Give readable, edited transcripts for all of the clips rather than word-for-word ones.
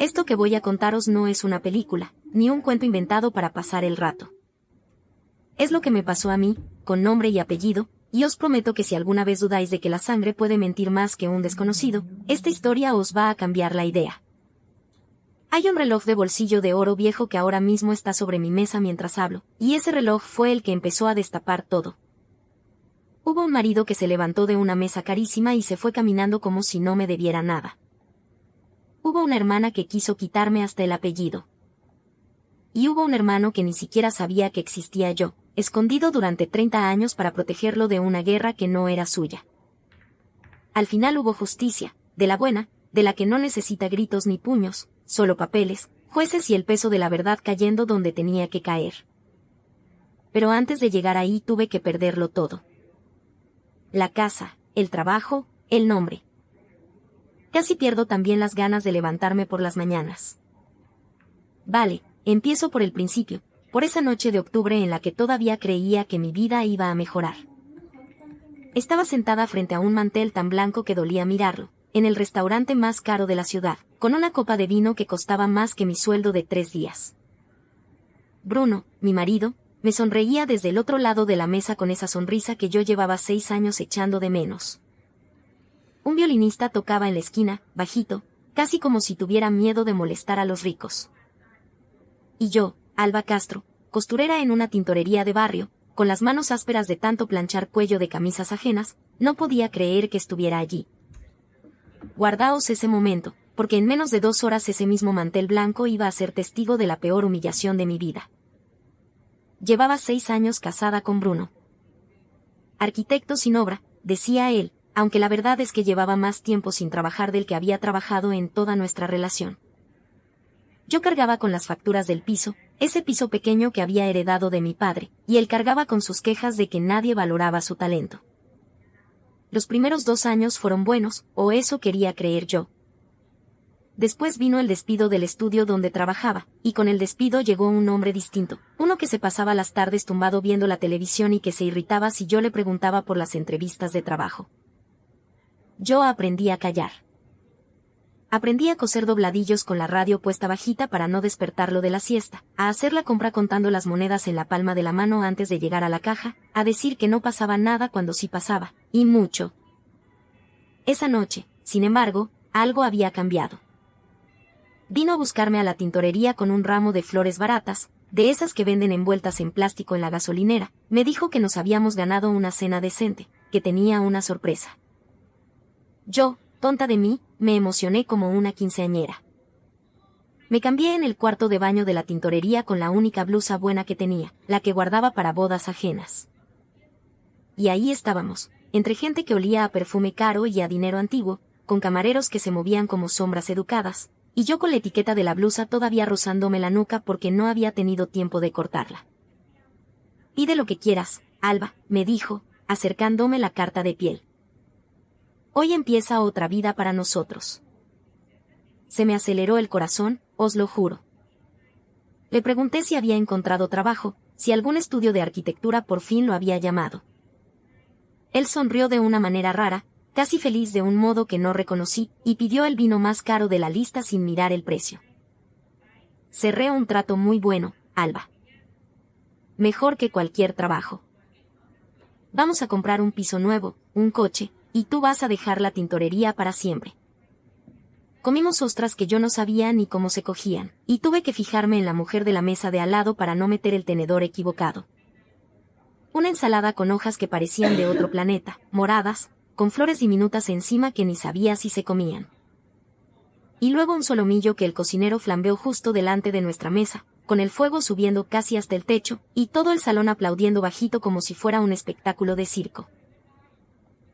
Esto que voy a contaros no es una película, ni un cuento inventado para pasar el rato. Es lo que me pasó a mí, con nombre y apellido, y os prometo que si alguna vez dudáis de que la sangre puede mentir más que un desconocido, esta historia os va a cambiar la idea. Hay un reloj de bolsillo de oro viejo que ahora mismo está sobre mi mesa mientras hablo, y ese reloj fue el que empezó a destapar todo. Hubo un marido que se levantó de una mesa carísima y se fue caminando como si no me debiera nada. Hubo una hermana que quiso quitarme hasta el apellido. Y hubo un hermano que ni siquiera sabía que existía yo, escondido durante 30 años para protegerlo de una guerra que no era suya. Al final hubo justicia, de la buena, de la que no necesita gritos ni puños, solo papeles, jueces y el peso de la verdad cayendo donde tenía que caer. Pero antes de llegar ahí tuve que perderlo todo. La casa, el trabajo, el nombre. Casi pierdo también las ganas de levantarme por las mañanas. Vale, empiezo por el principio, por esa noche de octubre en la que todavía creía que mi vida iba a mejorar. Estaba sentada frente a un mantel tan blanco que dolía mirarlo, en el restaurante más caro de la ciudad, con una copa de vino que costaba más que mi sueldo de 3 días. Bruno, mi marido, me sonreía desde el otro lado de la mesa con esa sonrisa que yo llevaba 6 años echando de menos. Un violinista tocaba en la esquina, bajito, casi como si tuviera miedo de molestar a los ricos. Y yo, Alba Castro, costurera en una tintorería de barrio, con las manos ásperas de tanto planchar cuello de camisas ajenas, no podía creer que estuviera allí. Guardaos ese momento, porque en menos de 2 horas ese mismo mantel blanco iba a ser testigo de la peor humillación de mi vida. Llevaba 6 años casada con Bruno. Arquitecto sin obra, decía él, aunque la verdad es que llevaba más tiempo sin trabajar del que había trabajado en toda nuestra relación. Yo cargaba con las facturas del piso, ese piso pequeño que había heredado de mi padre, y él cargaba con sus quejas de que nadie valoraba su talento. Los primeros 2 años fueron buenos, o eso quería creer yo. Después vino el despido del estudio donde trabajaba, y con el despido llegó un hombre distinto, uno que se pasaba las tardes tumbado viendo la televisión y que se irritaba si yo le preguntaba por las entrevistas de trabajo. Yo aprendí a callar. Aprendí a coser dobladillos con la radio puesta bajita para no despertarlo de la siesta, a hacer la compra contando las monedas en la palma de la mano antes de llegar a la caja, a decir que no pasaba nada cuando sí pasaba, y mucho. Esa noche, sin embargo, algo había cambiado. Vino a buscarme a la tintorería con un ramo de flores baratas, de esas que venden envueltas en plástico en la gasolinera. Me dijo que nos habíamos ganado una cena decente, que tenía una sorpresa. Yo, tonta de mí, me emocioné como una quinceañera. Me cambié en el cuarto de baño de la tintorería con la única blusa buena que tenía, la que guardaba para bodas ajenas. Y ahí estábamos, entre gente que olía a perfume caro y a dinero antiguo, con camareros que se movían como sombras educadas, y yo con la etiqueta de la blusa todavía rozándome la nuca porque no había tenido tiempo de cortarla. Pide lo que quieras, Alba, me dijo, acercándome la carta de piel. Hoy empieza otra vida para nosotros. Se me aceleró el corazón, os lo juro. Le pregunté si había encontrado trabajo, si algún estudio de arquitectura por fin lo había llamado. Él sonrió de una manera rara, casi feliz de un modo que no reconocí, y pidió el vino más caro de la lista sin mirar el precio. Cerré un trato muy bueno, Alba. Mejor que cualquier trabajo. Vamos a comprar un piso nuevo, un coche, y tú vas a dejar la tintorería para siempre. Comimos ostras que yo no sabía ni cómo se cogían, y tuve que fijarme en la mujer de la mesa de al lado para no meter el tenedor equivocado. Una ensalada con hojas que parecían de otro planeta, moradas, con flores diminutas encima que ni sabía si se comían. Y luego un solomillo que el cocinero flambeó justo delante de nuestra mesa, con el fuego subiendo casi hasta el techo, y todo el salón aplaudiendo bajito como si fuera un espectáculo de circo.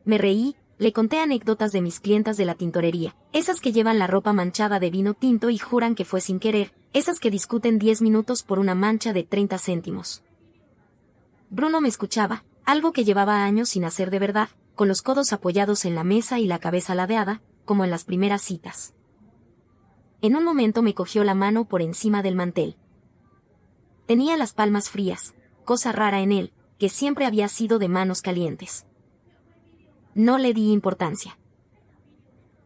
Me reí, le conté anécdotas de mis clientas de la tintorería, esas que llevan la ropa manchada de vino tinto y juran que fue sin querer, esas que discuten 10 minutos por una mancha de 30 céntimos. Bruno me escuchaba, algo que llevaba años sin hacer de verdad, con los codos apoyados en la mesa y la cabeza ladeada, como en las primeras citas. En un momento me cogió la mano por encima del mantel. Tenía las palmas frías, cosa rara en él, que siempre había sido de manos calientes. No le di importancia.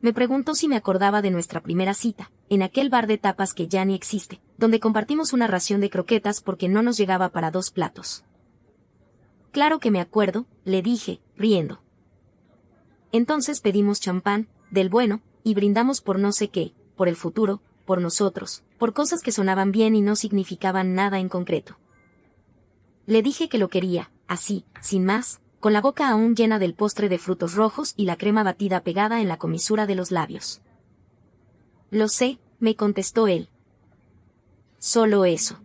Me preguntó si me acordaba de nuestra primera cita, en aquel bar de tapas que ya ni existe, donde compartimos una ración de croquetas porque no nos llegaba para 2 platos. Claro que me acuerdo, le dije, riendo. Entonces pedimos champán, del bueno, y brindamos por no sé qué, por el futuro, por nosotros, por cosas que sonaban bien y no significaban nada en concreto. Le dije que lo quería, así, sin más, con la boca aún llena del postre de frutos rojos y la crema batida pegada en la comisura de los labios. Lo sé, me contestó él. Solo eso.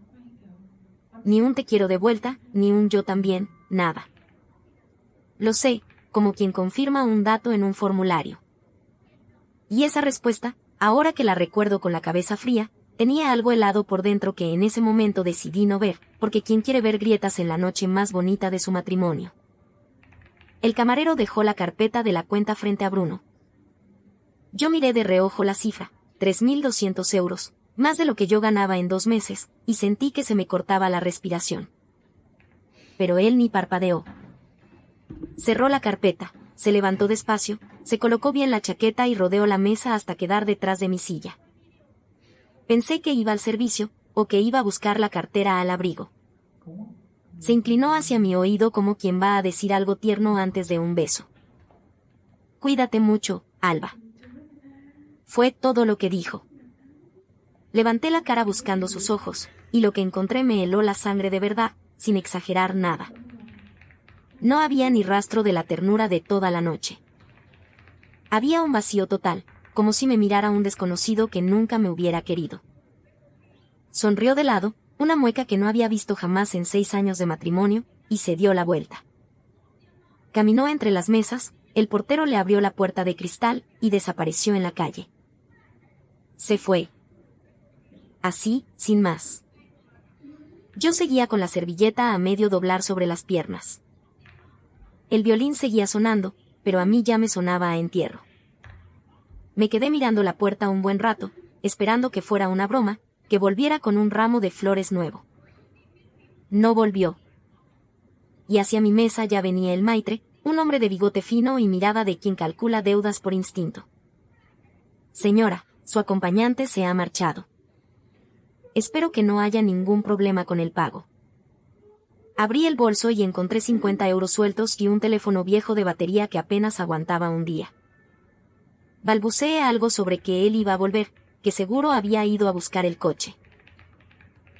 Ni un te quiero de vuelta, ni un yo también, nada. Lo sé, como quien confirma un dato en un formulario. Y esa respuesta, ahora que la recuerdo con la cabeza fría, tenía algo helado por dentro que en ese momento decidí no ver, porque ¿quién quiere ver grietas en la noche más bonita de su matrimonio? El camarero dejó la carpeta de la cuenta frente a Bruno. Yo miré de reojo la cifra, 3.200 euros, más de lo que yo ganaba en 2 meses, y sentí que se me cortaba la respiración. Pero él ni parpadeó. Cerró la carpeta, se levantó despacio, se colocó bien la chaqueta y rodeó la mesa hasta quedar detrás de mi silla. Pensé que iba al servicio, o que iba a buscar la cartera al abrigo. Se inclinó hacia mi oído como quien va a decir algo tierno antes de un beso. Cuídate mucho, Alba. Fue todo lo que dijo. Levanté la cara buscando sus ojos, y lo que encontré me heló la sangre de verdad, sin exagerar nada. No había ni rastro de la ternura de toda la noche. Había un vacío total, como si me mirara un desconocido que nunca me hubiera querido. Sonrió de lado, una mueca que no había visto jamás en 6 años de matrimonio, y se dio la vuelta. Caminó entre las mesas, el portero le abrió la puerta de cristal, y desapareció en la calle. Se fue. Así, sin más. Yo seguía con la servilleta a medio doblar sobre las piernas. El violín seguía sonando, pero a mí ya me sonaba a entierro. Me quedé mirando la puerta un buen rato, esperando que fuera una broma, que volviera con un ramo de flores nuevo. No volvió. Y hacia mi mesa ya venía el maitre, un hombre de bigote fino y mirada de quien calcula deudas por instinto. Señora, su acompañante se ha marchado. Espero que no haya ningún problema con el pago. Abrí el bolso y encontré 50 euros sueltos y un teléfono viejo de batería que apenas aguantaba un día. Balbuceé algo sobre que él iba a volver, que seguro había ido a buscar el coche.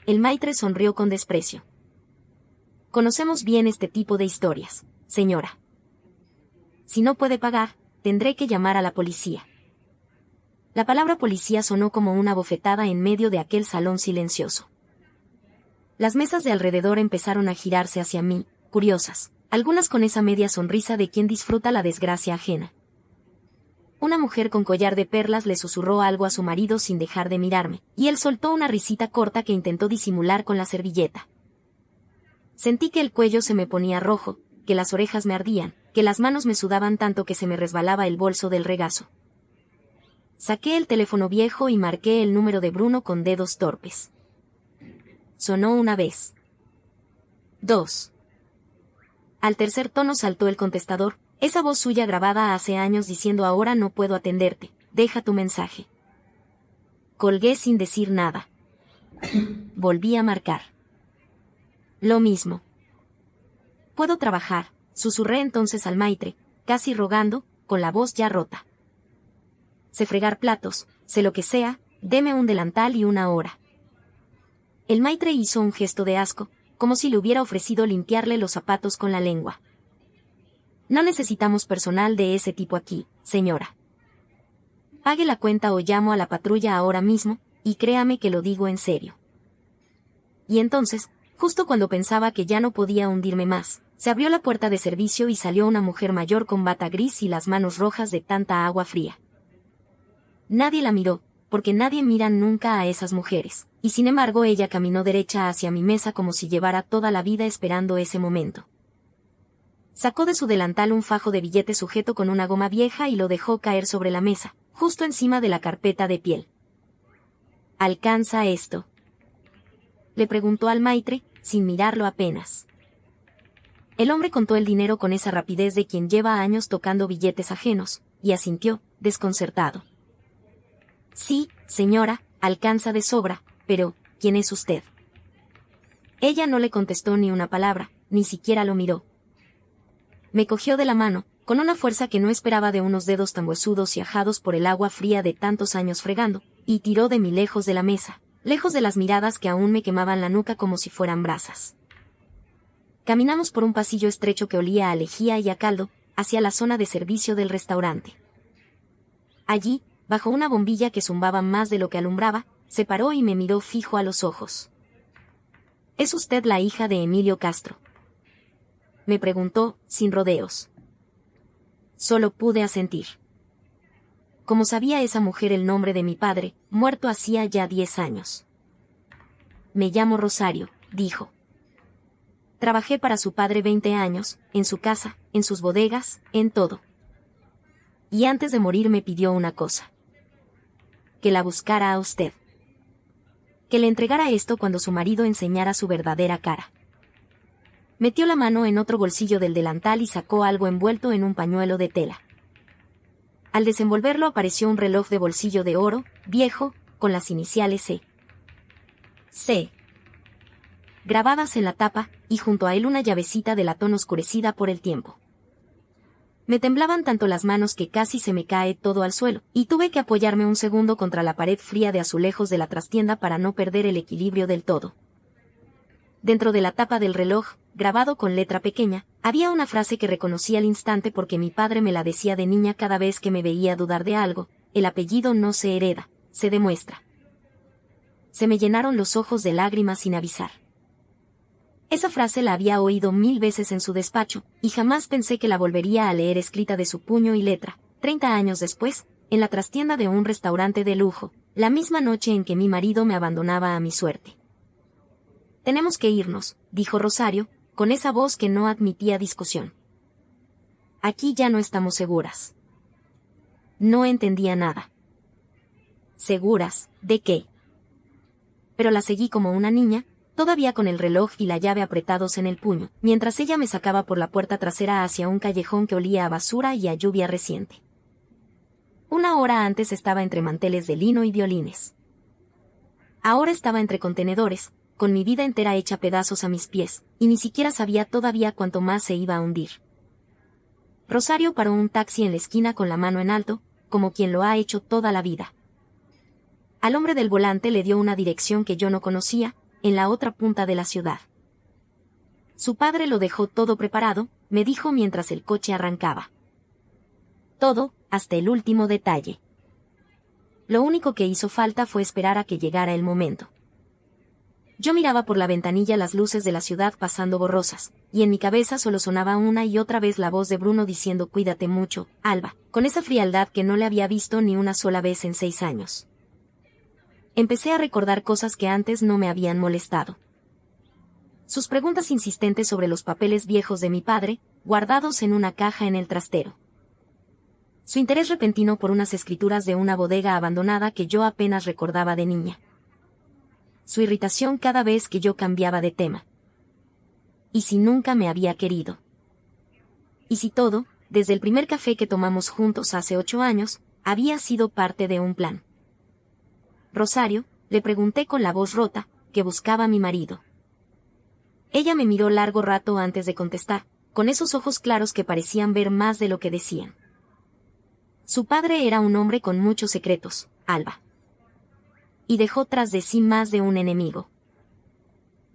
El maitre sonrió con desprecio. Conocemos bien este tipo de historias, señora. Si no puede pagar, tendré que llamar a la policía. La palabra policía sonó como una bofetada en medio de aquel salón silencioso. Las mesas de alrededor empezaron a girarse hacia mí, curiosas, algunas con esa media sonrisa de quien disfruta la desgracia ajena. Una mujer con collar de perlas le susurró algo a su marido sin dejar de mirarme, y él soltó una risita corta que intentó disimular con la servilleta. Sentí que el cuello se me ponía rojo, que las orejas me ardían, que las manos me sudaban tanto que se me resbalaba el bolso del regazo. Saqué el teléfono viejo y marqué el número de Bruno con dedos torpes. Sonó una vez. 2. Al tercer tono saltó el contestador, esa voz suya grabada hace años diciendo ahora no puedo atenderte, deja tu mensaje. Colgué sin decir nada. Volví a marcar. Lo mismo. Puedo trabajar, susurré entonces al maitre, casi rogando, con la voz ya rota. Sé fregar platos, sé lo que sea, deme un delantal y una hora. El maitre hizo un gesto de asco, como si le hubiera ofrecido limpiarle los zapatos con la lengua. No necesitamos personal de ese tipo aquí, señora. Pague la cuenta o llamo a la patrulla ahora mismo, y créame que lo digo en serio. Y entonces, justo cuando pensaba que ya no podía hundirme más, se abrió la puerta de servicio y salió una mujer mayor con bata gris y las manos rojas de tanta agua fría. Nadie la miró, porque nadie mira nunca a esas mujeres, y sin embargo ella caminó derecha hacia mi mesa como si llevara toda la vida esperando ese momento. Sacó de su delantal un fajo de billetes sujeto con una goma vieja y lo dejó caer sobre la mesa, justo encima de la carpeta de piel. ¿Alcanza esto?, le preguntó al maitre, sin mirarlo apenas. El hombre contó el dinero con esa rapidez de quien lleva años tocando billetes ajenos, y asintió, desconcertado. Sí, Señora, alcanza de sobra, pero, ¿quién es usted? Ella no le contestó ni una palabra, ni siquiera lo miró. Me cogió de la mano, con una fuerza que no esperaba de unos dedos tan huesudos y ajados por el agua fría de tantos años fregando, y tiró de mí lejos de la mesa, lejos de las miradas que aún me quemaban la nuca como si fueran brasas. Caminamos por un pasillo estrecho que olía a lejía y a caldo, hacia la zona de servicio del restaurante. Allí, bajo una bombilla que zumbaba más de lo que alumbraba, se paró y me miró fijo a los ojos. ¿Es usted la hija de Emilio Castro?, me preguntó, sin rodeos. Solo pude asentir. ¿Cómo sabía esa mujer el nombre de mi padre, muerto hacía ya 10 años? Me llamo Rosario, dijo. Trabajé para su padre 20 años, en su casa, en sus bodegas, en todo. Y antes de morir me pidió una cosa. Que la buscara a usted. Que le entregara esto cuando su marido enseñara su verdadera cara. Metió la mano en otro bolsillo del delantal y sacó algo envuelto en un pañuelo de tela. Al desenvolverlo apareció un reloj de bolsillo de oro, viejo, con las iniciales C. Grabadas en la tapa, y junto a él una llavecita de latón oscurecida por el tiempo. Me temblaban tanto las manos que casi se me cae todo al suelo, y tuve que apoyarme un segundo contra la pared fría de azulejos de la trastienda para no perder el equilibrio del todo. Dentro de la tapa del reloj, grabado con letra pequeña, había una frase que reconocí al instante porque mi padre me la decía de niña cada vez que me veía dudar de algo: el apellido no se hereda, se demuestra. Se me llenaron los ojos de lágrimas sin avisar. Esa frase la había oído 1000 veces en su despacho, y jamás pensé que la volvería a leer escrita de su puño y letra, 30 años después, en la trastienda de un restaurante de lujo, la misma noche en que mi marido me abandonaba a mi suerte. Tenemos que irnos, dijo Rosario, con esa voz que no admitía discusión. Aquí ya no estamos seguras. No entendía nada. ¿Seguras de qué? Pero la seguí como una niña, todavía con el reloj y la llave apretados en el puño, mientras ella me sacaba por la puerta trasera hacia un callejón que olía a basura y a lluvia reciente. Una hora antes estaba entre manteles de lino y violines. Ahora estaba entre contenedores, con mi vida entera hecha pedazos a mis pies, y ni siquiera sabía todavía cuánto más se iba a hundir. Rosario paró un taxi en la esquina con la mano en alto, como quien lo ha hecho toda la vida. Al hombre del volante le dio una dirección que yo no conocía, en la otra punta de la ciudad. Su padre lo dejó todo preparado, me dijo mientras el coche arrancaba. Todo, hasta el último detalle. Lo único que hizo falta fue esperar a que llegara el momento. Yo miraba por la ventanilla las luces de la ciudad pasando borrosas, y en mi cabeza solo sonaba una y otra vez la voz de Bruno diciendo: cuídate mucho, Alba, con esa frialdad que no le había visto ni una sola vez en 6 años. Empecé a recordar cosas que antes no me habían molestado. Sus preguntas insistentes sobre los papeles viejos de mi padre, guardados en una caja en el trastero. Su interés repentino por unas escrituras de una bodega abandonada que yo apenas recordaba de niña. Su irritación cada vez que yo cambiaba de tema. ¿Y si nunca me había querido? ¿Y si todo, desde el primer café que tomamos juntos hace 8 años, había sido parte de un plan? Rosario, le pregunté con la voz rota, que buscaba a mi marido. Ella me miró largo rato antes de contestar, con esos ojos claros que parecían ver más de lo que decían. Su padre era un hombre con muchos secretos, Alba. Y dejó tras de sí más de un enemigo.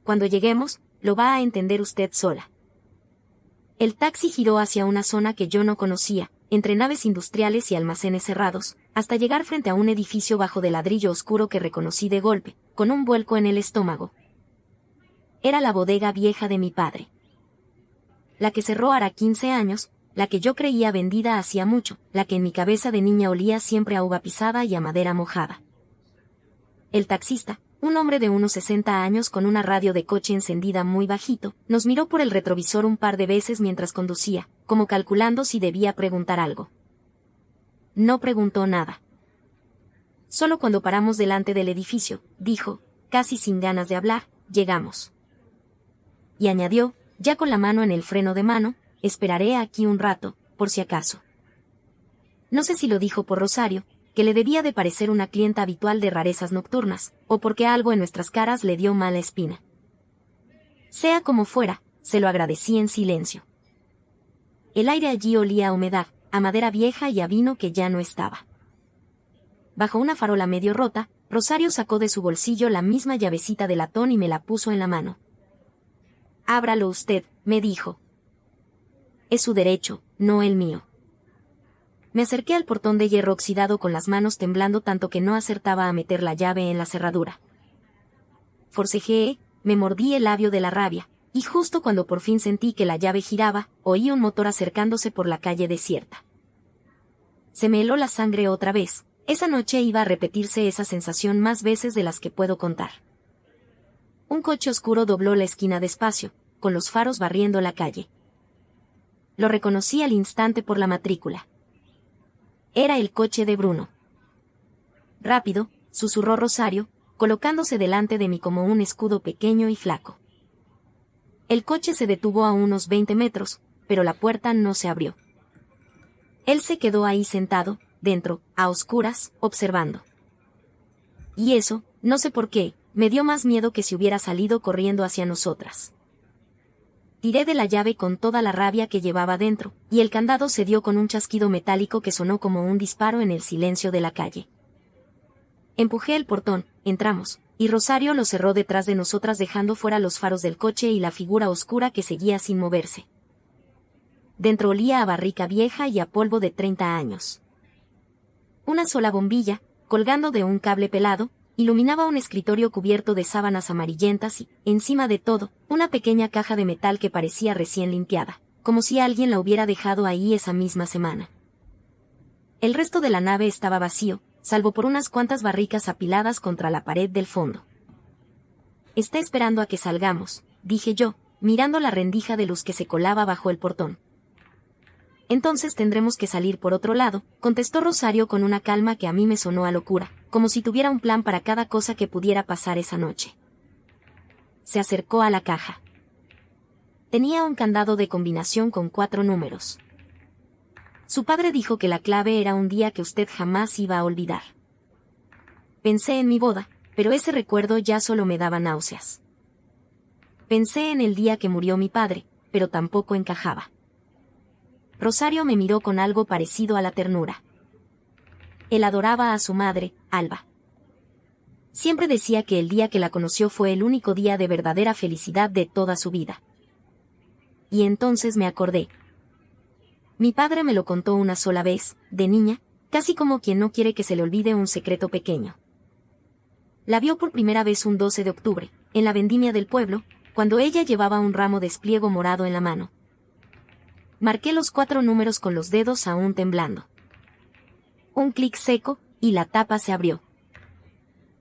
Cuando lleguemos, lo va a entender usted sola. El taxi giró hacia una zona que yo no conocía, entre naves industriales y almacenes cerrados, hasta llegar frente a un edificio bajo de ladrillo oscuro que reconocí de golpe, con un vuelco en el estómago. Era la bodega vieja de mi padre. La que cerró hará 15 años, la que yo creía vendida hacía mucho, la que en mi cabeza de niña olía siempre a uva pisada y a madera mojada. El taxista, un hombre de unos 60 años con una radio de coche encendida muy bajito, nos miró por el retrovisor un par de veces mientras conducía, como calculando si debía preguntar algo. No preguntó nada. Solo cuando paramos delante del edificio, dijo, casi sin ganas de hablar: llegamos. Y añadió, ya con la mano en el freno de mano: esperaré aquí un rato, por si acaso. No sé si lo dijo por Rosario, que le debía de parecer una clienta habitual de rarezas nocturnas, o porque algo en nuestras caras le dio mala espina. Sea como fuera, se lo agradecí en silencio. El aire allí olía a humedad, a madera vieja y a vino que ya no estaba. Bajo una farola medio rota, Rosario sacó de su bolsillo la misma llavecita de latón y me la puso en la mano. «Ábralo usted», me dijo. «Es su derecho, no el mío». Me acerqué al portón de hierro oxidado con las manos temblando tanto que no acertaba a meter la llave en la cerradura. Forcejeé, me mordí el labio de la rabia, y justo cuando por fin sentí que la llave giraba, oí un motor acercándose por la calle desierta. Se me heló la sangre otra vez. Esa noche iba a repetirse esa sensación más veces de las que puedo contar. Un coche oscuro dobló la esquina despacio, con los faros barriendo la calle. Lo reconocí al instante por la matrícula. Era el coche de Bruno. «Rápido», susurró Rosario, colocándose delante de mí como un escudo pequeño y flaco. El coche se detuvo a unos 20 metros, pero la puerta no se abrió. Él se quedó ahí sentado, dentro, a oscuras, observando. Y eso, no sé por qué, me dio más miedo que si hubiera salido corriendo hacia nosotras. Tiré de la llave con toda la rabia que llevaba dentro, y el candado se dio con un chasquido metálico que sonó como un disparo en el silencio de la calle. Empujé el portón, entramos, y Rosario lo cerró detrás de nosotras dejando fuera los faros del coche y la figura oscura que seguía sin moverse. Dentro olía a barrica vieja y a polvo de 30 años. Una sola bombilla, colgando de un cable pelado, iluminaba un escritorio cubierto de sábanas amarillentas y, encima de todo, una pequeña caja de metal que parecía recién limpiada, como si alguien la hubiera dejado ahí esa misma semana. El resto de la nave estaba vacío, salvo por unas cuantas barricas apiladas contra la pared del fondo. «Está esperando a que salgamos», dije yo, mirando la rendija de luz que se colaba bajo el portón. «Entonces tendremos que salir por otro lado», contestó Rosario con una calma que a mí me sonó a locura, como si tuviera un plan para cada cosa que pudiera pasar esa noche. Se acercó a la caja. Tenía un candado de combinación con 4 números. Su padre dijo que la clave era un día que usted jamás iba a olvidar. Pensé en mi boda, pero ese recuerdo ya solo me daba náuseas. Pensé en el día que murió mi padre, pero tampoco encajaba. Rosario me miró con algo parecido a la ternura. Él adoraba a su madre, Alba. Siempre decía que el día que la conoció fue el único día de verdadera felicidad de toda su vida. Y entonces me acordé. Mi padre me lo contó una sola vez, de niña, casi como quien no quiere que se le olvide un secreto pequeño. La vio por primera vez un 12 de octubre, en la vendimia del pueblo, cuando ella llevaba un ramo de espliego morado en la mano. Marqué los 4 números con los dedos aún temblando. Un clic seco, y la tapa se abrió.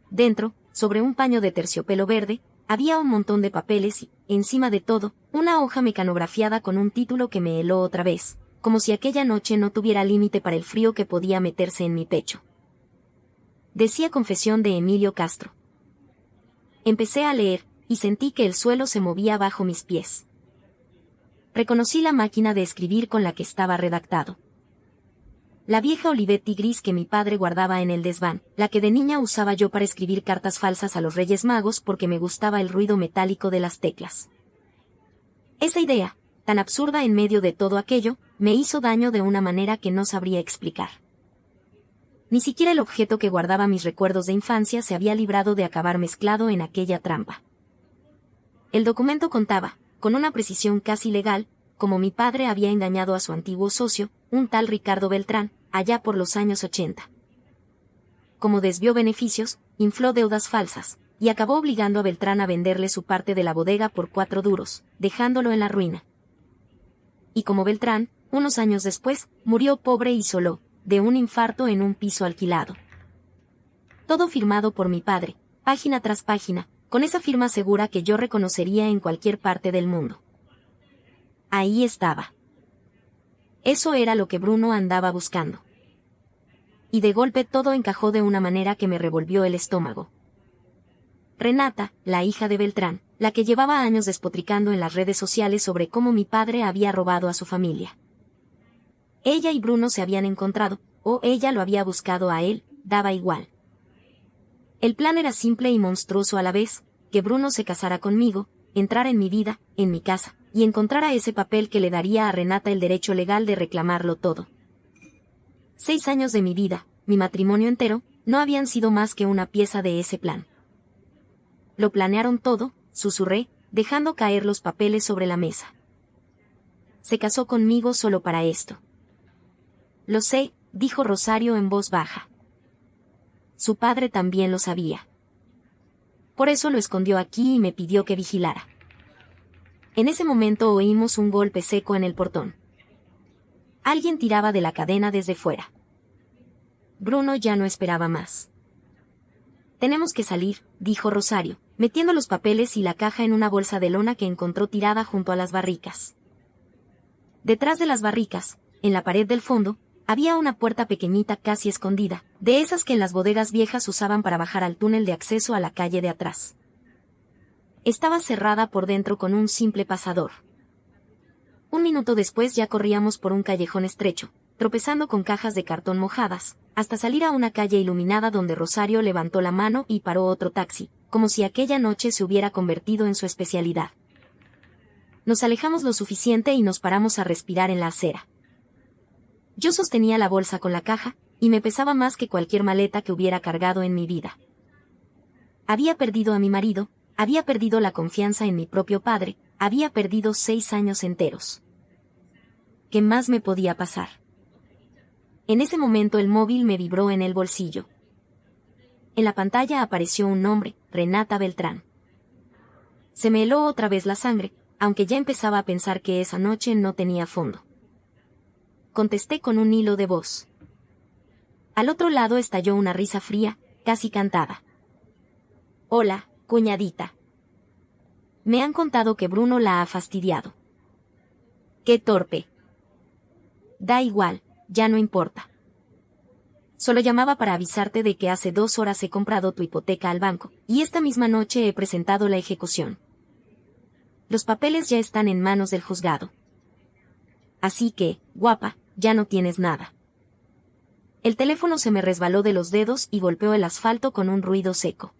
Dentro, sobre un paño de terciopelo verde, había un montón de papeles y, encima de todo, una hoja mecanografiada con un título que me heló otra vez, como si aquella noche no tuviera límite para el frío que podía meterse en mi pecho. Decía Confesión de Emilio Castro. Empecé a leer, y sentí que el suelo se movía bajo mis pies. Reconocí la máquina de escribir con la que estaba redactado. La vieja Olivetti gris que mi padre guardaba en el desván, la que de niña usaba yo para escribir cartas falsas a los Reyes Magos porque me gustaba el ruido metálico de las teclas. Esa idea, tan absurda en medio de todo aquello, me hizo daño de una manera que no sabría explicar. Ni siquiera el objeto que guardaba mis recuerdos de infancia se había librado de acabar mezclado en aquella trampa. El documento contaba, con una precisión casi legal, como mi padre había engañado a su antiguo socio, un tal Ricardo Beltrán, allá por los años 80. Como desvió beneficios, infló deudas falsas, y acabó obligando a Beltrán a venderle su parte de la bodega por 4 duros, dejándolo en la ruina. Y como Beltrán, unos años después, murió pobre y solo, de un infarto en un piso alquilado. Todo firmado por mi padre, página tras página, con esa firma segura que yo reconocería en cualquier parte del mundo. Ahí estaba. Eso era lo que Bruno andaba buscando. Y de golpe todo encajó de una manera que me revolvió el estómago. Renata, la hija de Beltrán, la que llevaba años despotricando en las redes sociales sobre cómo mi padre había robado a su familia. Ella y Bruno se habían encontrado, o ella lo había buscado a él, daba igual. El plan era simple y monstruoso a la vez, que Bruno se casara conmigo, entrara en mi vida, en mi casa, y encontrara ese papel que le daría a Renata el derecho legal de reclamarlo todo. 6 años de mi vida, mi matrimonio entero, no habían sido más que una pieza de ese plan. Lo planearon todo, susurré, dejando caer los papeles sobre la mesa. Se casó conmigo solo para esto. Lo sé, dijo Rosario en voz baja. Su padre también lo sabía. Por eso lo escondió aquí y me pidió que vigilara. En ese momento oímos un golpe seco en el portón. Alguien tiraba de la cadena desde fuera. Bruno ya no esperaba más. Tenemos que salir, dijo Rosario, metiendo los papeles y la caja en una bolsa de lona que encontró tirada junto a las barricas. Detrás de las barricas, en la pared del fondo, había una puerta pequeñita casi escondida, de esas que en las bodegas viejas usaban para bajar al túnel de acceso a la calle de atrás. Estaba cerrada por dentro con un simple pasador. Un minuto después ya corríamos por un callejón estrecho, tropezando con cajas de cartón mojadas, hasta salir a una calle iluminada donde Rosario levantó la mano y paró otro taxi, como si aquella noche se hubiera convertido en su especialidad. Nos alejamos lo suficiente y nos paramos a respirar en la acera. Yo sostenía la bolsa con la caja, y me pesaba más que cualquier maleta que hubiera cargado en mi vida. Había perdido a mi marido, había perdido la confianza en mi propio padre, había perdido 6 años enteros. ¿Qué más me podía pasar? En ese momento el móvil me vibró en el bolsillo. En la pantalla apareció un nombre, Renata Beltrán. Se me heló otra vez la sangre, aunque ya empezaba a pensar que esa noche no tenía fondo. Contesté con un hilo de voz. Al otro lado estalló una risa fría, casi cantada. Hola, cuñadita. Me han contado que Bruno la ha fastidiado. ¡Qué torpe! Da igual, ya no importa. Solo llamaba para avisarte de que hace 2 horas he comprado tu hipoteca al banco, y esta misma noche he presentado la ejecución. Los papeles ya están en manos del juzgado. Así que, guapa, ya no tienes nada. El teléfono se me resbaló de los dedos y golpeó el asfalto con un ruido seco.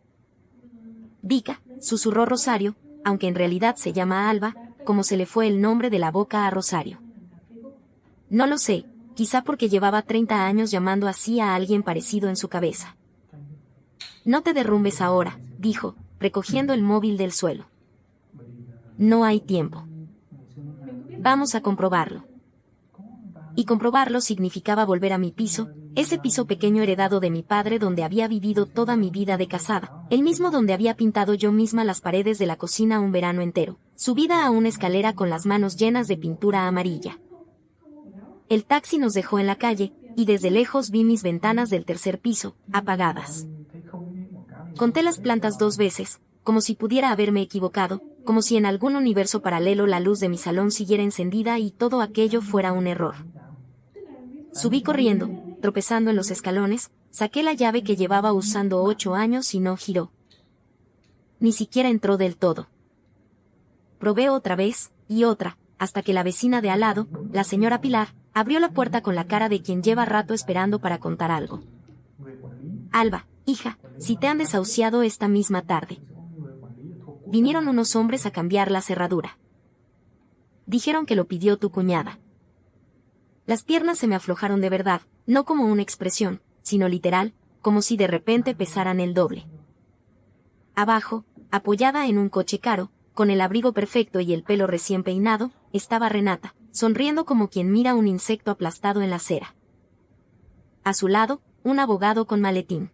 Vika, susurró Rosario, aunque en realidad se llama Alba, como se le fue el nombre de la boca a Rosario. No lo sé, quizá porque llevaba 30 años llamando así a alguien parecido en su cabeza. No te derrumbes ahora, dijo, recogiendo el móvil del suelo. No hay tiempo. Vamos a comprobarlo. Y comprobarlo significaba volver a mi piso, ese piso pequeño heredado de mi padre donde había vivido toda mi vida de casada, el mismo donde había pintado yo misma las paredes de la cocina un verano entero, subida a una escalera con las manos llenas de pintura amarilla. El taxi nos dejó en la calle, y desde lejos vi mis ventanas del tercer piso, apagadas. Conté las plantas 2 veces, como si pudiera haberme equivocado, como si en algún universo paralelo la luz de mi salón siguiera encendida y todo aquello fuera un error. Subí corriendo, tropezando en los escalones, saqué la llave que llevaba usando 8 años y no giró. Ni siquiera entró del todo. Probé otra vez, y otra, hasta que la vecina de al lado, la señora Pilar, abrió la puerta con la cara de quien lleva rato esperando para contar algo. Alba, hija, si te han desahuciado esta misma tarde. Vinieron unos hombres a cambiar la cerradura. Dijeron que lo pidió tu cuñada. Las piernas se me aflojaron de verdad, no como una expresión, sino literal, como si de repente pesaran el doble. Abajo, apoyada en un coche caro, con el abrigo perfecto y el pelo recién peinado, estaba Renata, sonriendo como quien mira un insecto aplastado en la acera. A su lado, un abogado con maletín.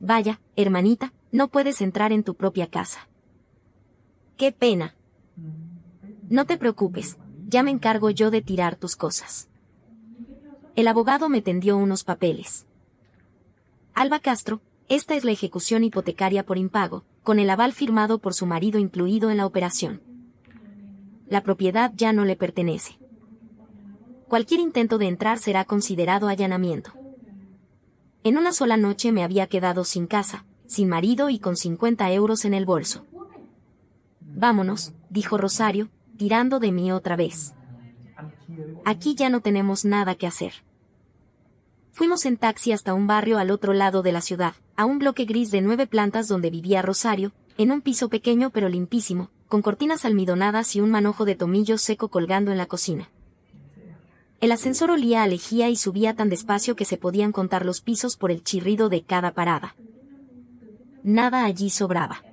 Vaya, hermanita, no puedes entrar en tu propia casa. ¡Qué pena! No te preocupes, ya me encargo yo de tirar tus cosas. El abogado me tendió unos papeles. Alba Castro, esta es la ejecución hipotecaria por impago, con el aval firmado por su marido incluido en la operación. La propiedad ya no le pertenece. Cualquier intento de entrar será considerado allanamiento. En una sola noche me había quedado sin casa, sin marido y con 50 euros en el bolso. Vámonos, dijo Rosario, tirando de mí otra vez. Aquí ya no tenemos nada que hacer. Fuimos en taxi hasta un barrio al otro lado de la ciudad, a un bloque gris de 9 plantas donde vivía Rosario, en un piso pequeño pero limpísimo, con cortinas almidonadas y un manojo de tomillo seco colgando en la cocina. El ascensor olía a lejía y subía tan despacio que se podían contar los pisos por el chirrido de cada parada. Nada allí sobraba.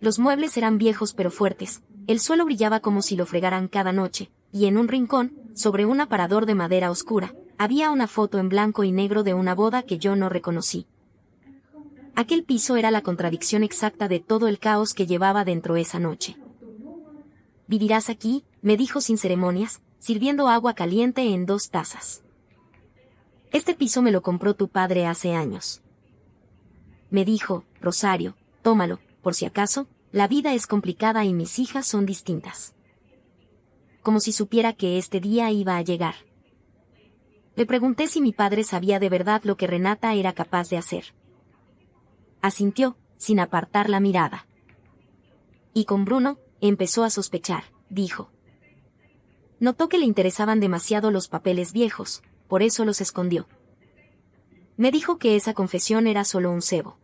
Los muebles eran viejos pero fuertes, el suelo brillaba como si lo fregaran cada noche, y en un rincón, sobre un aparador de madera oscura, había una foto en blanco y negro de una boda que yo no reconocí. Aquel piso era la contradicción exacta de todo el caos que llevaba dentro esa noche. «¿Vivirás aquí?», me dijo sin ceremonias, sirviendo agua caliente en 2 tazas. «Este piso me lo compró tu padre hace años». Me dijo: «Rosario, tómalo, por si acaso, la vida es complicada y mis hijas son distintas». Como si supiera que este día iba a llegar. Le pregunté si mi padre sabía de verdad lo que Renata era capaz de hacer. Asintió, sin apartar la mirada. Y con Bruno, empezó a sospechar, dijo. Notó que le interesaban demasiado los papeles viejos, por eso los escondió. Me dijo que esa confesión era solo un cebo.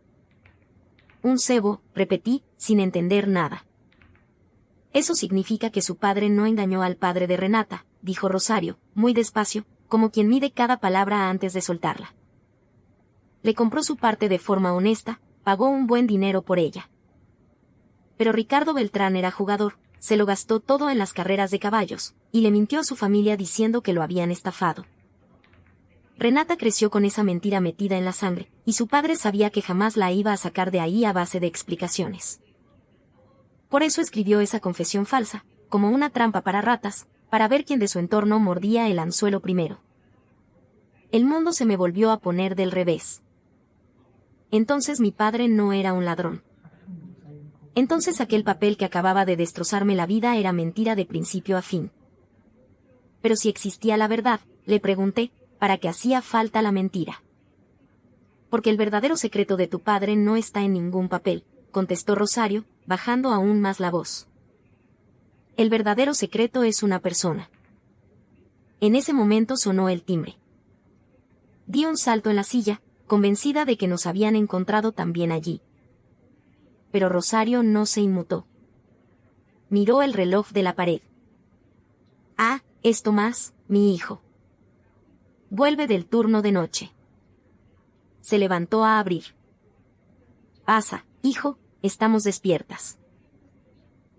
Un cebo, repetí, sin entender nada. Eso significa que su padre no engañó al padre de Renata, dijo Rosario, muy despacio, como quien mide cada palabra antes de soltarla. Le compró su parte de forma honesta, pagó un buen dinero por ella. Pero Ricardo Beltrán era jugador, se lo gastó todo en las carreras de caballos, y le mintió a su familia diciendo que lo habían estafado. Renata creció con esa mentira metida en la sangre, y su padre sabía que jamás la iba a sacar de ahí a base de explicaciones. Por eso escribió esa confesión falsa, como una trampa para ratas, para ver quién de su entorno mordía el anzuelo primero. El mundo se me volvió a poner del revés. Entonces mi padre no era un ladrón. Entonces aquel papel que acababa de destrozarme la vida era mentira de principio a fin. Pero si existía la verdad, le pregunté, ¿para qué hacía falta la mentira? Porque el verdadero secreto de tu padre no está en ningún papel, contestó Rosario, bajando aún más la voz. El verdadero secreto es una persona. En ese momento sonó el timbre. Di un salto en la silla, convencida de que nos habían encontrado también allí. Pero Rosario no se inmutó. Miró el reloj de la pared. Ah, es Tomás, mi hijo. Vuelve del turno de noche. Se levantó a abrir. Pasa, hijo, estamos despiertas.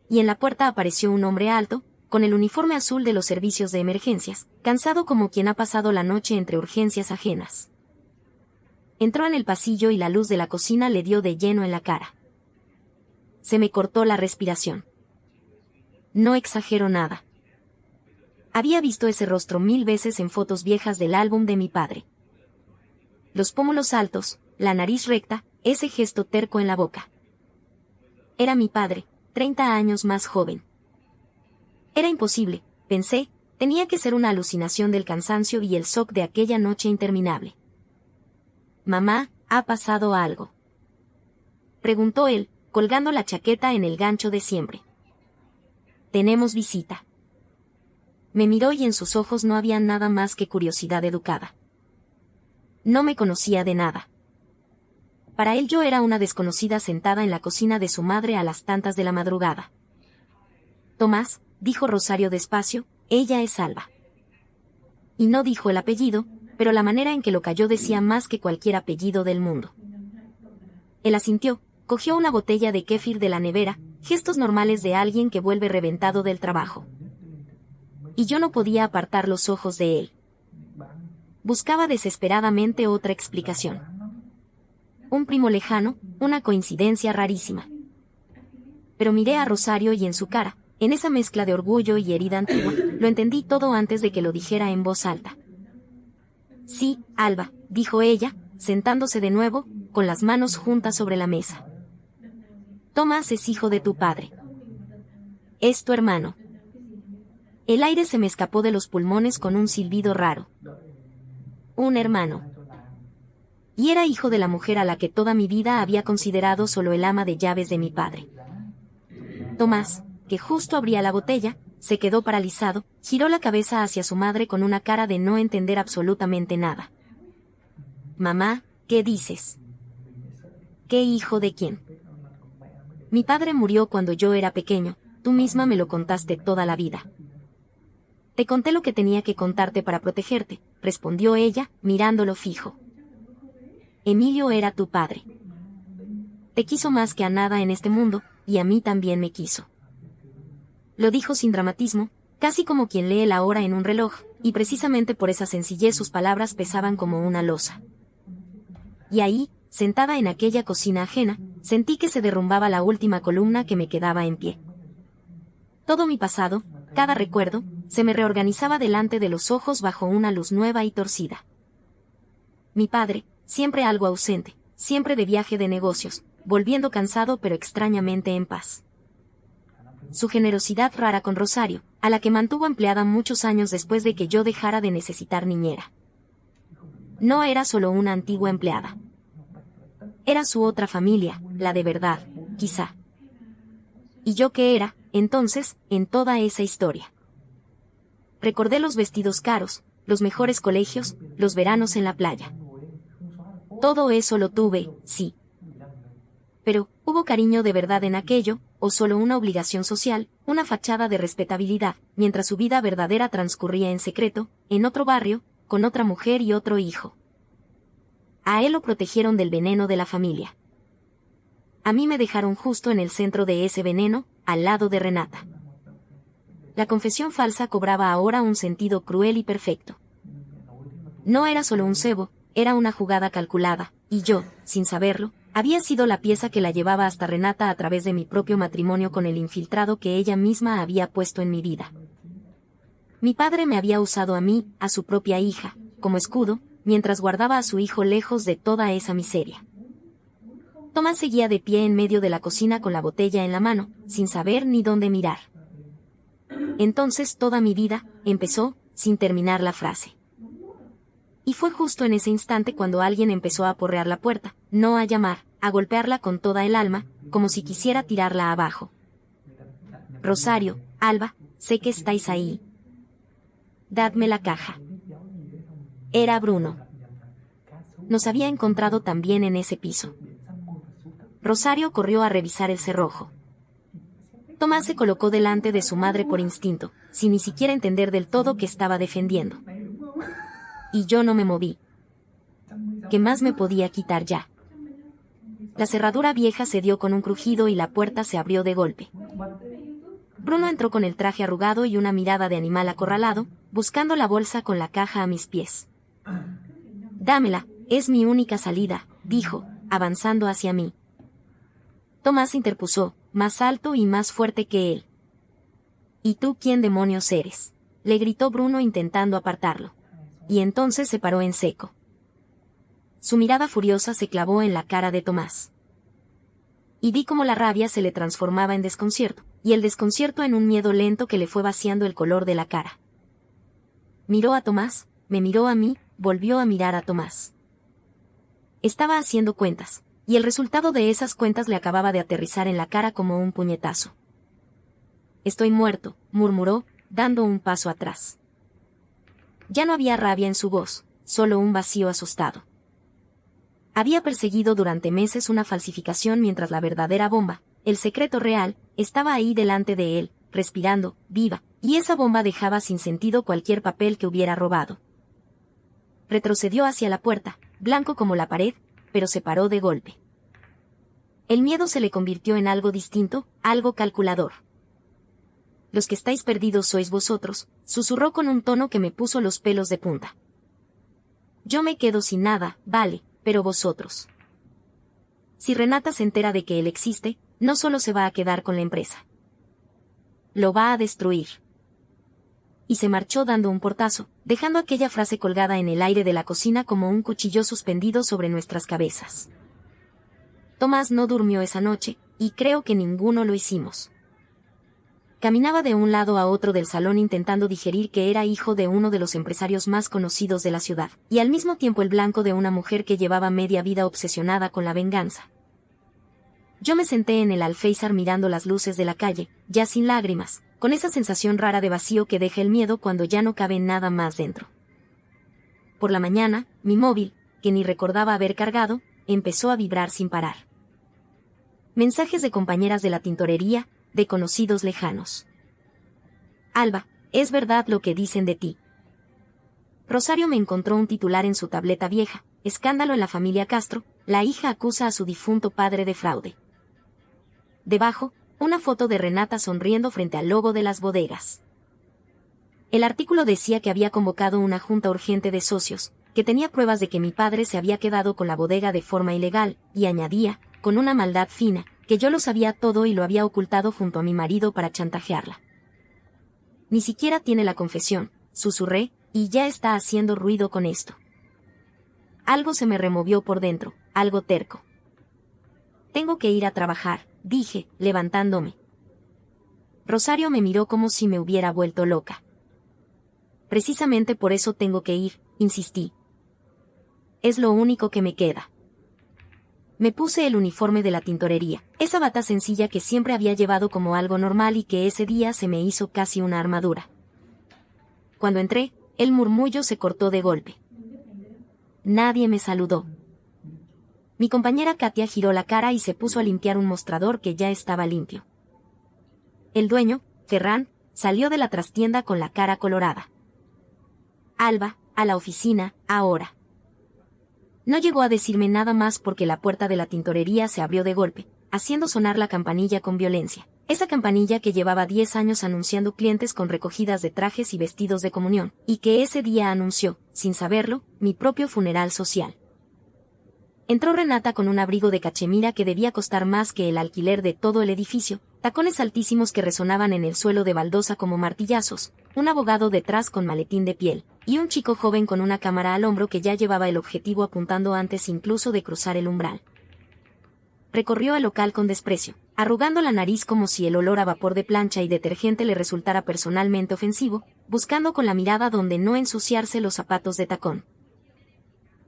Y en la puerta apareció un hombre alto, con el uniforme azul de los servicios de emergencias, cansado como quien ha pasado la noche entre urgencias ajenas. Entró en el pasillo y la luz de la cocina le dio de lleno en la cara. Se me cortó la respiración. No exagero nada. Había visto ese rostro 1000 veces en fotos viejas del álbum de mi padre. Los pómulos altos, la nariz recta, ese gesto terco en la boca. Era mi padre, 30 años más joven. Era imposible, pensé, tenía que ser una alucinación del cansancio y el shock de aquella noche interminable. «Mamá, ¿ha pasado algo?», preguntó él, colgando la chaqueta en el gancho de siempre. «Tenemos visita». Me miró y en sus ojos no había nada más que curiosidad educada. No me conocía de nada. Para él yo era una desconocida sentada en la cocina de su madre a las tantas de la madrugada. «Tomás», dijo Rosario despacio, «ella es Alba». Y no dijo el apellido, pero la manera en que lo cayó decía más que cualquier apellido del mundo. Él asintió, cogió una botella de kéfir de la nevera, gestos normales de alguien que vuelve reventado del trabajo. Y yo no podía apartar los ojos de él. Buscaba desesperadamente otra explicación. Un primo lejano, una coincidencia rarísima. Pero miré a Rosario y en su cara, en esa mezcla de orgullo y herida antigua, lo entendí todo antes de que lo dijera en voz alta. «Sí, Alba», dijo ella, sentándose de nuevo, con las manos juntas sobre la mesa. «Tomás es hijo de tu padre. Es tu hermano». El aire se me escapó de los pulmones con un silbido raro. Un hermano. Y era hijo de la mujer a la que toda mi vida había considerado solo el ama de llaves de mi padre. Tomás, que justo abría la botella, se quedó paralizado, giró la cabeza hacia su madre con una cara de no entender absolutamente nada. Mamá, ¿qué dices? ¿Qué hijo de quién? Mi padre murió cuando yo era pequeño, tú misma me lo contaste toda la vida. Te conté lo que tenía que contarte para protegerte, respondió ella, mirándolo fijo. Emilio era tu padre. Te quiso más que a nada en este mundo, y a mí también me quiso. Lo dijo sin dramatismo, casi como quien lee la hora en un reloj, y precisamente por esa sencillez sus palabras pesaban como una losa. Y ahí, sentada en aquella cocina ajena, sentí que se derrumbaba la última columna que me quedaba en pie. Todo mi pasado, cada recuerdo, se me reorganizaba delante de los ojos bajo una luz nueva y torcida. Mi padre, siempre algo ausente, siempre de viaje de negocios, volviendo cansado pero extrañamente en paz. Su generosidad rara con Rosario, a la que mantuvo empleada muchos años después de que yo dejara de necesitar niñera. No era solo una antigua empleada. Era su otra familia, la de verdad, quizá. ¿Y yo qué era, entonces, en toda esa historia? Recordé los vestidos caros, los mejores colegios, los veranos en la playa. Todo eso lo tuve, sí. Pero, ¿hubo cariño de verdad en aquello, o solo una obligación social, una fachada de respetabilidad, mientras su vida verdadera transcurría en secreto, en otro barrio, con otra mujer y otro hijo? A él lo protegieron del veneno de la familia. A mí me dejaron justo en el centro de ese veneno, al lado de Renata. La confesión falsa cobraba ahora un sentido cruel y perfecto. No era solo un cebo, era una jugada calculada, y yo, sin saberlo, había sido la pieza que la llevaba hasta Renata a través de mi propio matrimonio con el infiltrado que ella misma había puesto en mi vida. Mi padre me había usado a mí, a su propia hija, como escudo, mientras guardaba a su hijo lejos de toda esa miseria. Tomás seguía de pie en medio de la cocina con la botella en la mano, sin saber ni dónde mirar. Entonces toda mi vida, empezó, sin terminar la frase. Y fue justo en ese instante cuando alguien empezó a aporrear la puerta, no a llamar, a golpearla con toda el alma, como si quisiera tirarla abajo. Rosario, Alba, sé que estáis ahí. Dadme la caja. Era Bruno. Nos había encontrado también en ese piso. Rosario corrió a revisar el cerrojo. Tomás se colocó delante de su madre por instinto, sin ni siquiera entender del todo qué estaba defendiendo. Y yo no me moví. ¿Qué más me podía quitar ya? La cerradura vieja se dio con un crujido y la puerta se abrió de golpe. Bruno entró con el traje arrugado y una mirada de animal acorralado, buscando la bolsa con la caja a mis pies. Dámela, es mi única salida, dijo, avanzando hacia mí. Tomás interpuso, más alto y más fuerte que él. ¿Y tú quién demonios eres?, le gritó Bruno intentando apartarlo. Y entonces se paró en seco. Su mirada furiosa se clavó en la cara de Tomás. Y vi cómo la rabia se le transformaba en desconcierto, y el desconcierto en un miedo lento que le fue vaciando el color de la cara. Miró a Tomás, me miró a mí, volvió a mirar a Tomás. Estaba haciendo cuentas, y el resultado de esas cuentas le acababa de aterrizar en la cara como un puñetazo. Estoy muerto, murmuró, dando un paso atrás. Ya no había rabia en su voz, solo un vacío asustado. Había perseguido durante meses una falsificación mientras la verdadera bomba, el secreto real, estaba ahí delante de él, respirando, viva, y esa bomba dejaba sin sentido cualquier papel que hubiera robado. Retrocedió hacia la puerta, blanco como la pared, pero se paró de golpe. El miedo se le convirtió en algo distinto, algo calculador. Los que estáis perdidos sois vosotros, susurró con un tono que me puso los pelos de punta. Yo me quedo sin nada, vale, pero vosotros. Si Renata se entera de que él existe, no solo se va a quedar con la empresa. Lo va a destruir. Y se marchó dando un portazo, dejando aquella frase colgada en el aire de la cocina como un cuchillo suspendido sobre nuestras cabezas. Tomás no durmió esa noche, y creo que ninguno lo hicimos. Caminaba de un lado a otro del salón intentando digerir que era hijo de uno de los empresarios más conocidos de la ciudad, y al mismo tiempo el blanco de una mujer que llevaba media vida obsesionada con la venganza. Yo me senté en el alféizar mirando las luces de la calle, ya sin lágrimas, con esa sensación rara de vacío que deja el miedo cuando ya no cabe nada más dentro. Por la mañana, mi móvil, que ni recordaba haber cargado, empezó a vibrar sin parar. Mensajes de compañeras de la tintorería, de conocidos lejanos. Alba, es verdad lo que dicen de ti. Rosario me encontró un titular en su tableta vieja: escándalo en la familia Castro, la hija acusa a su difunto padre de fraude. Debajo, una foto de Renata sonriendo frente al logo de las bodegas. El artículo decía que había convocado una junta urgente de socios, que tenía pruebas de que mi padre se había quedado con la bodega de forma ilegal, y añadía, con una maldad fina, que yo lo sabía todo y lo había ocultado junto a mi marido para chantajearla. Ni siquiera tiene la confesión, susurré, y ya está haciendo ruido con esto. Algo se me removió por dentro, algo terco. Tengo que ir a trabajar, dije, levantándome. Rosario me miró como si me hubiera vuelto loca. Precisamente por eso tengo que ir, insistí. Es lo único que me queda. Me puse el uniforme de la tintorería, esa bata sencilla que siempre había llevado como algo normal y que ese día se me hizo casi una armadura. Cuando entré, el murmullo se cortó de golpe. Nadie me saludó. Mi compañera Katia giró la cara y se puso a limpiar un mostrador que ya estaba limpio. El dueño, Ferran, salió de la trastienda con la cara colorada. Alba, a la oficina, ahora. No llegó a decirme nada más porque la puerta de la tintorería se abrió de golpe, haciendo sonar la campanilla con violencia. Esa campanilla que llevaba 10 años anunciando clientes con recogidas de trajes y vestidos de comunión, y que ese día anunció, sin saberlo, mi propio funeral social. Entró Renata con un abrigo de cachemira que debía costar más que el alquiler de todo el edificio, tacones altísimos que resonaban en el suelo de baldosa como martillazos, un abogado detrás con maletín de piel, y un chico joven con una cámara al hombro que ya llevaba el objetivo apuntando antes incluso de cruzar el umbral. Recorrió el local con desprecio, arrugando la nariz como si el olor a vapor de plancha y detergente le resultara personalmente ofensivo, buscando con la mirada donde no ensuciarse los zapatos de tacón.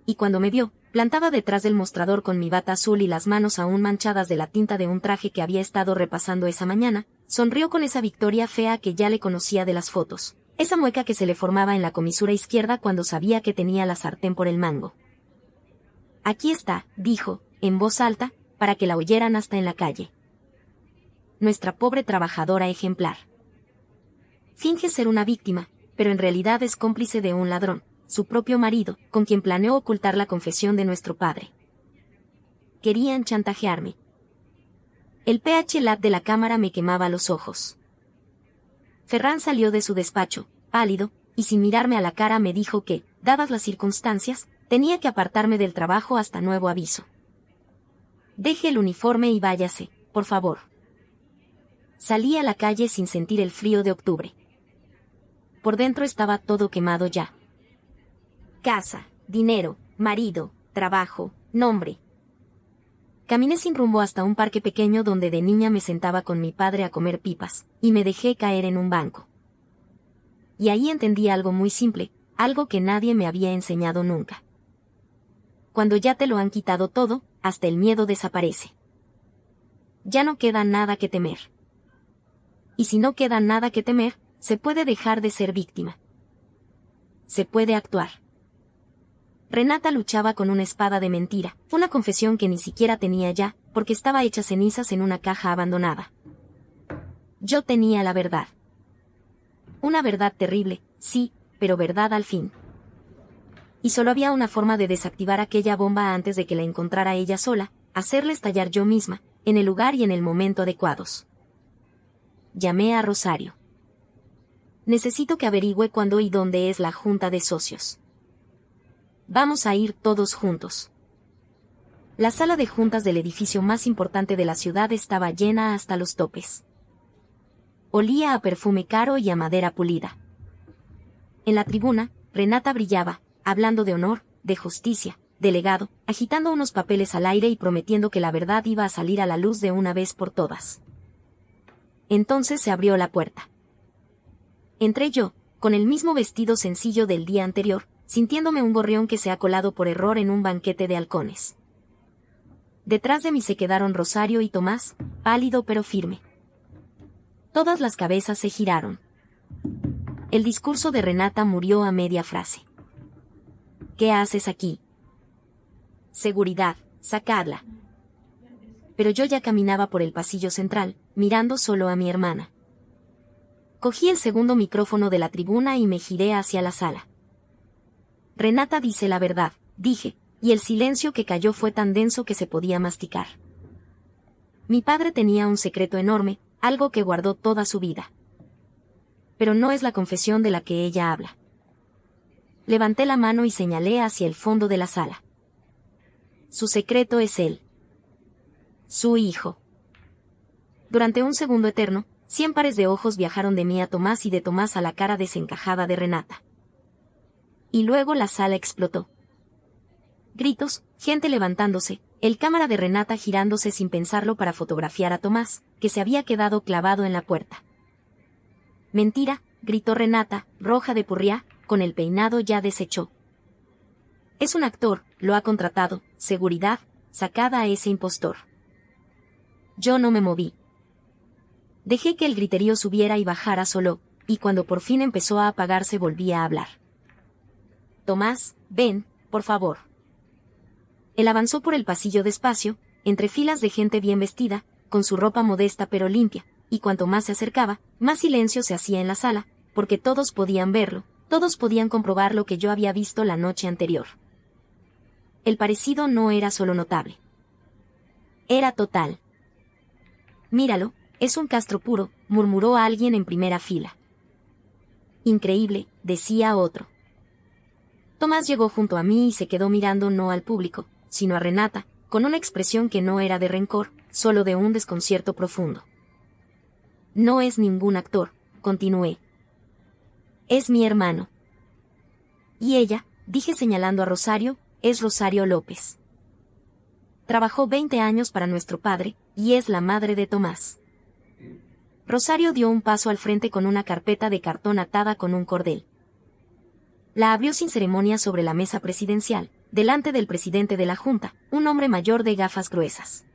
Y cuando me vio, plantada detrás del mostrador con mi bata azul y las manos aún manchadas de la tinta de un traje que había estado repasando esa mañana, sonrió con esa victoria fea que ya le conocía de las fotos, esa mueca que se le formaba en la comisura izquierda cuando sabía que tenía la sartén por el mango. Aquí está, dijo, en voz alta, para que la oyeran hasta en la calle. Nuestra pobre trabajadora ejemplar. Finge ser una víctima, pero en realidad es cómplice de un ladrón, su propio marido, con quien planeó ocultar la confesión de nuestro padre. Querían chantajearme. El PH-LAT de la cámara me quemaba los ojos. Ferran salió de su despacho, pálido, y sin mirarme a la cara me dijo que, dadas las circunstancias, tenía que apartarme del trabajo hasta nuevo aviso. Deje el uniforme y váyase, por favor. Salí a la calle sin sentir el frío de octubre. Por dentro estaba todo quemado ya. Casa, dinero, marido, trabajo, nombre. Caminé sin rumbo hasta un parque pequeño donde de niña me sentaba con mi padre a comer pipas, y me dejé caer en un banco. Y ahí entendí algo muy simple, algo que nadie me había enseñado nunca. Cuando ya te lo han quitado todo, hasta el miedo desaparece. Ya no queda nada que temer. Y si no queda nada que temer, se puede dejar de ser víctima. Se puede actuar. Renata luchaba con una espada de mentira, una confesión que ni siquiera tenía ya, porque estaba hecha cenizas en una caja abandonada. Yo tenía la verdad. Una verdad terrible, sí, pero verdad al fin. Y solo había una forma de desactivar aquella bomba antes de que la encontrara ella sola, hacerla estallar yo misma, en el lugar y en el momento adecuados. Llamé a Rosario. Necesito que averigüe cuándo y dónde es la junta de socios. Vamos a ir todos juntos. La sala de juntas del edificio más importante de la ciudad estaba llena hasta los topes. Olía a perfume caro y a madera pulida. En la tribuna, Renata brillaba, hablando de honor, de justicia, de legado, agitando unos papeles al aire y prometiendo que la verdad iba a salir a la luz de una vez por todas. Entonces se abrió la puerta. Entré yo, con el mismo vestido sencillo del día anterior, sintiéndome un gorrión que se ha colado por error en un banquete de halcones. Detrás de mí se quedaron Rosario y Tomás, pálido pero firme. Todas las cabezas se giraron. El discurso de Renata murió a media frase. ¿Qué haces aquí? seguridad, sacadla. Pero yo ya caminaba por el pasillo central, mirando solo a mi hermana. Cogí el segundo micrófono de la tribuna y me giré hacia la sala. Renata dice la verdad, dije, y el silencio que cayó fue tan denso que se podía masticar. Mi padre tenía un secreto enorme, algo que guardó toda su vida. Pero no es la confesión de la que ella habla. Levanté la mano y señalé hacia el fondo de la sala. Su secreto es él. Su hijo. Durante un segundo eterno, 100 pares de ojos viajaron de mí a Tomás y de Tomás a la cara desencajada de Renata. Y luego la sala explotó. Gritos, gente levantándose, el cámara de Renata girándose sin pensarlo para fotografiar a Tomás, que se había quedado clavado en la puerta. Mentira, gritó Renata, roja de purria, con el peinado ya deshecho. Es un actor, lo ha contratado, seguridad, sacada a ese impostor. Yo no me moví. Dejé que el griterío subiera y bajara solo, y cuando por fin empezó a apagarse volví a hablar. Tomás, ven, por favor. Él avanzó por el pasillo despacio, entre filas de gente bien vestida, con su ropa modesta pero limpia, y cuanto más se acercaba, más silencio se hacía en la sala, porque todos podían verlo, todos podían comprobar lo que yo había visto la noche anterior. El parecido no era solo notable. Era total. Míralo, es un Castro puro, murmuró alguien en primera fila. Increíble, decía otro. Tomás llegó junto a mí y se quedó mirando no al público, sino a Renata, con una expresión que no era de rencor, solo de un desconcierto profundo. No es ningún actor, continué. Es mi hermano. Y ella, dije señalando a Rosario, es Rosario López. Trabajó 20 años para nuestro padre, y es la madre de Tomás. Rosario dio un paso al frente con una carpeta de cartón atada con un cordel. La abrió sin ceremonia sobre la mesa presidencial, delante del presidente de la Junta, un hombre mayor de gafas gruesas.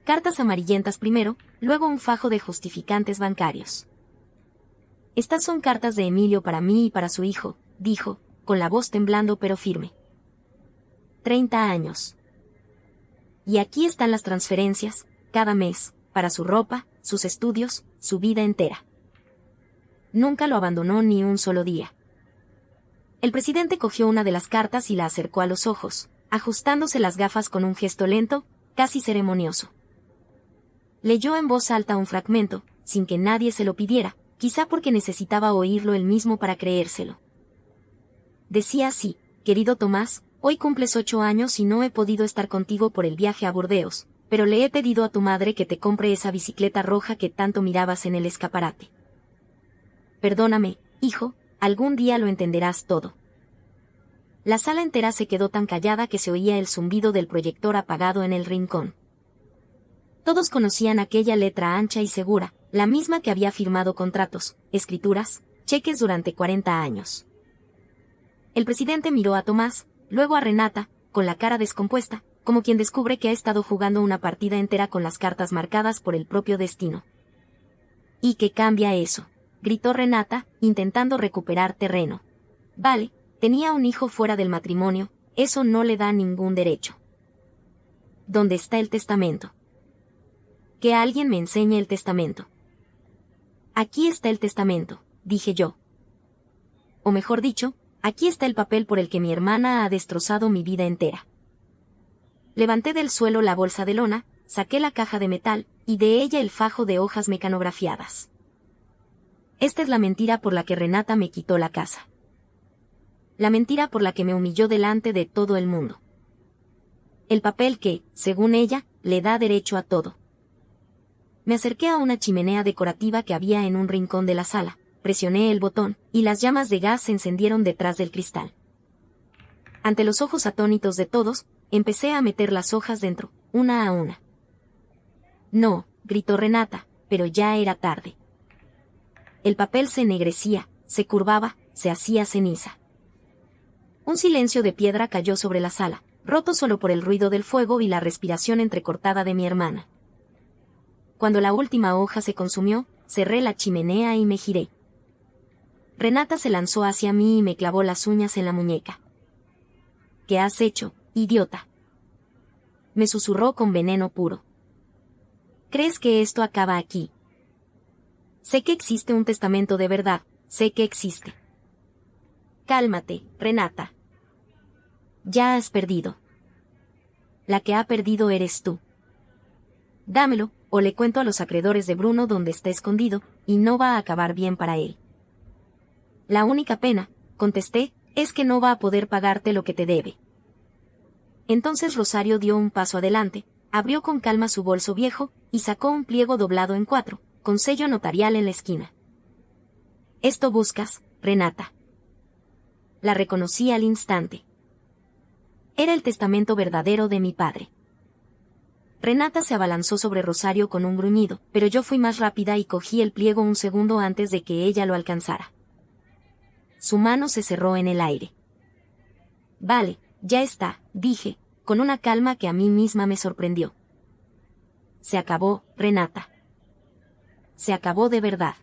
Cartas amarillentas primero, luego un fajo de justificantes bancarios. Estas son cartas de Emilio para mí y para su hijo, dijo, con la voz temblando pero firme. 30 años. Y aquí están las transferencias, cada mes, para su ropa, sus estudios, su vida entera. Nunca lo abandonó ni un solo día. El presidente cogió una de las cartas y la acercó a los ojos, ajustándose las gafas con un gesto lento, casi ceremonioso. Leyó en voz alta un fragmento, sin que nadie se lo pidiera, quizá porque necesitaba oírlo él mismo para creérselo. Decía así: querido Tomás, hoy cumples 8 años y no he podido estar contigo por el viaje a Burdeos, pero le he pedido a tu madre que te compre esa bicicleta roja que tanto mirabas en el escaparate. Perdóname, hijo, algún día lo entenderás todo. La sala entera se quedó tan callada que se oía el zumbido del proyector apagado en el rincón. Todos conocían aquella letra ancha y segura, la misma que había firmado contratos, escrituras, cheques durante 40 años. El presidente miró a Tomás, luego a Renata, con la cara descompuesta, como quien descubre que ha estado jugando una partida entera con las cartas marcadas por el propio destino. ¿Y qué cambia eso?, gritó Renata, intentando recuperar terreno. Vale, tenía un hijo fuera del matrimonio, eso no le da ningún derecho. ¿Dónde está el testamento? Que alguien me enseñe el testamento. Aquí está el testamento, dije yo. O mejor dicho, aquí está el papel por el que mi hermana ha destrozado mi vida entera. Levanté del suelo la bolsa de lona, saqué la caja de metal, y de ella el fajo de hojas mecanografiadas. Esta es la mentira por la que Renata me quitó la casa. La mentira por la que me humilló delante de todo el mundo. El papel que, según ella, le da derecho a todo. Me acerqué a una chimenea decorativa que había en un rincón de la sala, presioné el botón, y las llamas de gas se encendieron detrás del cristal. Ante los ojos atónitos de todos, empecé a meter las hojas dentro, una a una. No, gritó Renata, pero ya era tarde. El papel se ennegrecía, se curvaba, se hacía ceniza. Un silencio de piedra cayó sobre la sala, roto solo por el ruido del fuego y la respiración entrecortada de mi hermana. Cuando la última hoja se consumió, cerré la chimenea y me giré. Renata se lanzó hacia mí y me clavó las uñas en la muñeca. ¿Qué has hecho, idiota. Me susurró con veneno puro. ¿Crees que esto acaba aquí? Sé que existe un testamento de verdad, sé que existe. Cálmate, Renata. Ya has perdido. La que ha perdido eres tú. Dámelo, o le cuento a los acreedores de Bruno dónde está escondido, y no va a acabar bien para él. La única pena, contesté, es que no va a poder pagarte lo que te debe. Entonces Rosario dio un paso adelante, abrió con calma su bolso viejo, y sacó un pliego doblado en 4, con sello notarial en la esquina. ¿Esto buscas, Renata? La reconocí al instante. Era el testamento verdadero de mi padre. Renata se abalanzó sobre Rosario con un gruñido, pero yo fui más rápida y cogí el pliego un segundo antes de que ella lo alcanzara. Su mano se cerró en el aire. Vale, ya está, dije, con una calma que a mí misma me sorprendió. Se acabó, Renata. Se acabó de verdad.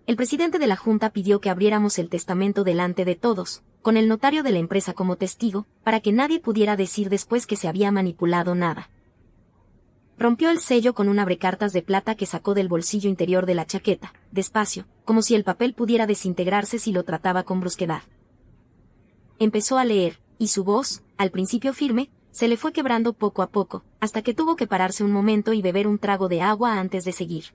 El presidente de la Junta pidió que abriéramos el testamento delante de todos, con el notario de la empresa como testigo, para que nadie pudiera decir después que se había manipulado nada. Rompió el sello con un abrecartas de plata que sacó del bolsillo interior de la chaqueta, despacio, como si el papel pudiera desintegrarse si lo trataba con brusquedad. Empezó a leer, y su voz, al principio firme, se le fue quebrando poco a poco, hasta que tuvo que pararse un momento y beber un trago de agua antes de seguir.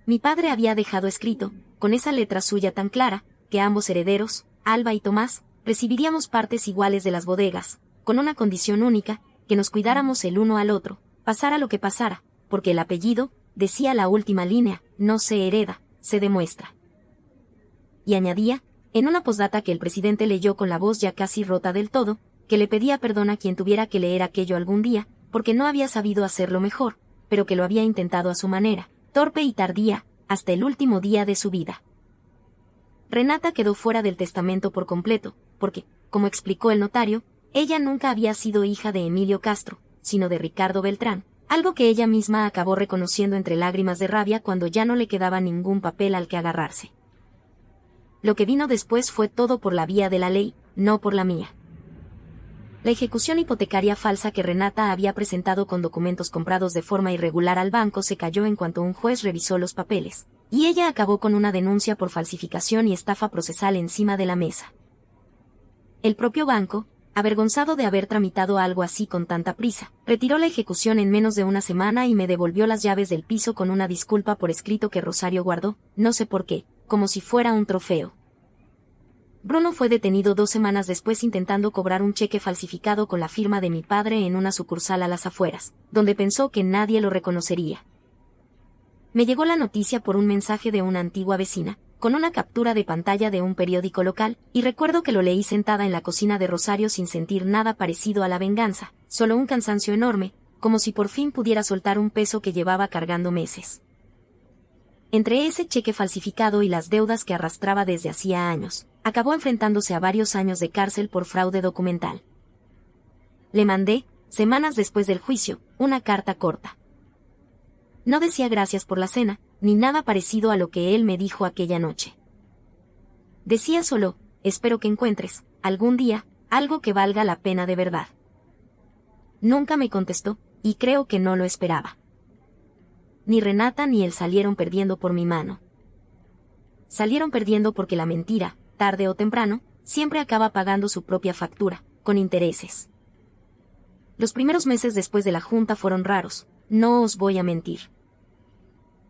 Mi padre había dejado escrito, con esa letra suya tan clara, que ambos herederos, Alba y Tomás, recibiríamos partes iguales de las bodegas, con una condición única, que nos cuidáramos el uno al otro, pasara lo que pasara, porque el apellido, decía la última línea, no se hereda, se demuestra. Y añadía, en una postdata que el presidente leyó con la voz ya casi rota del todo, que le pedía perdón a quien tuviera que leer aquello algún día, porque no había sabido hacerlo mejor, pero que lo había intentado a su manera, torpe y tardía, hasta el último día de su vida. Renata quedó fuera del testamento por completo, porque, como explicó el notario, ella nunca había sido hija de Emilio Castro, sino de Ricardo Beltrán, algo que ella misma acabó reconociendo entre lágrimas de rabia cuando ya no le quedaba ningún papel al que agarrarse. Lo que vino después fue todo por la vía de la ley, no por la mía. La ejecución hipotecaria falsa que Renata había presentado con documentos comprados de forma irregular al banco se cayó en cuanto un juez revisó los papeles, y ella acabó con una denuncia por falsificación y estafa procesal encima de la mesa. El propio banco, avergonzado de haber tramitado algo así con tanta prisa, retiró la ejecución en menos de una semana y me devolvió las llaves del piso con una disculpa por escrito que Rosario guardó, no sé por qué, como si fuera un trofeo. Bruno fue detenido 2 semanas después intentando cobrar un cheque falsificado con la firma de mi padre en una sucursal a las afueras, donde pensó que nadie lo reconocería. Me llegó la noticia por un mensaje de una antigua vecina, con una captura de pantalla de un periódico local, y recuerdo que lo leí sentada en la cocina de Rosario sin sentir nada parecido a la venganza, solo un cansancio enorme, como si por fin pudiera soltar un peso que llevaba cargando meses. Entre ese cheque falsificado y las deudas que arrastraba desde hacía años, acabó enfrentándose a varios años de cárcel por fraude documental. Le mandé, semanas después del juicio, una carta corta. No decía gracias por la cena, ni nada parecido a lo que él me dijo aquella noche. Decía solo, espero que encuentres, algún día, algo que valga la pena de verdad. Nunca me contestó, y creo que no lo esperaba. Ni Renata ni él salieron perdiendo por mi mano. Salieron perdiendo porque la mentira, tarde o temprano, siempre acaba pagando su propia factura, con intereses. Los primeros meses después de la junta fueron raros, no os voy a mentir.